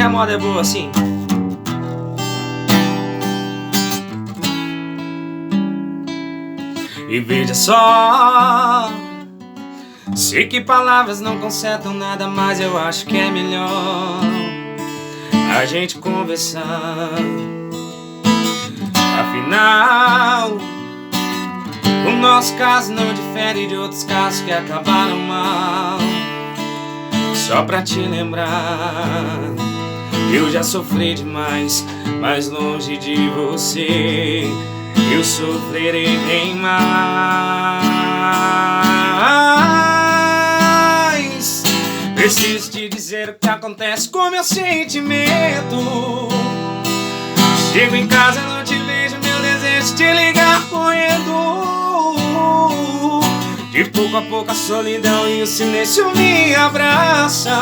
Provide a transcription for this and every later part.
a moda é boa assim. E veja só, sei que palavras não consertam nada, mas eu acho que é melhor a gente conversar. Afinal, o nosso caso não difere de outros casos que acabaram mal. Só pra te lembrar, eu já sofri demais, mas longe de você eu sofrerei bem mais. Preciso te dizer o que acontece com meu sentimento. Chego em casa, não te vejo, meu desejo de te ligar correndo. De pouco a pouco a solidão e o silêncio me abraçam.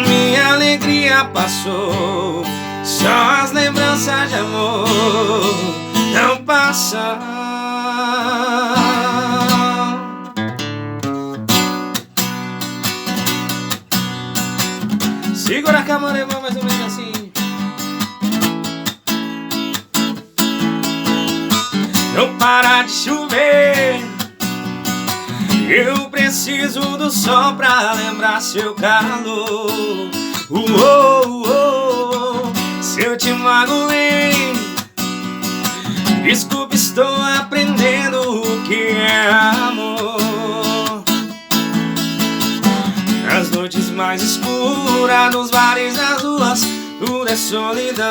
Minha alegria passou, só as lembranças de amor não passam. Segura que a mão levou mais ou menos assim. Não para de chover, eu preciso do sol pra lembrar seu calor. Se eu te magoei, desculpa, estou aprendendo o que é amor. Nas noites mais escuras, nos bares, nas ruas, tudo é solidão.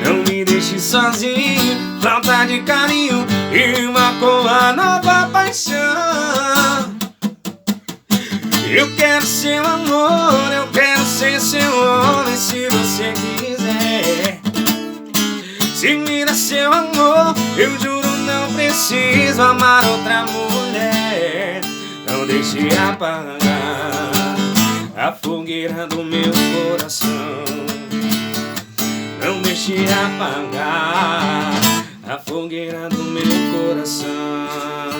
Não me deixe sozinho, falta de carinho e uma cor nova paixão. Eu quero seu amor, eu quero ser seu homem se você quiser. Se me dá seu amor, eu juro não preciso amar outra mulher. Não deixe apagar a fogueira do meu coração. Não deixe apagar a fogueira do meu coração.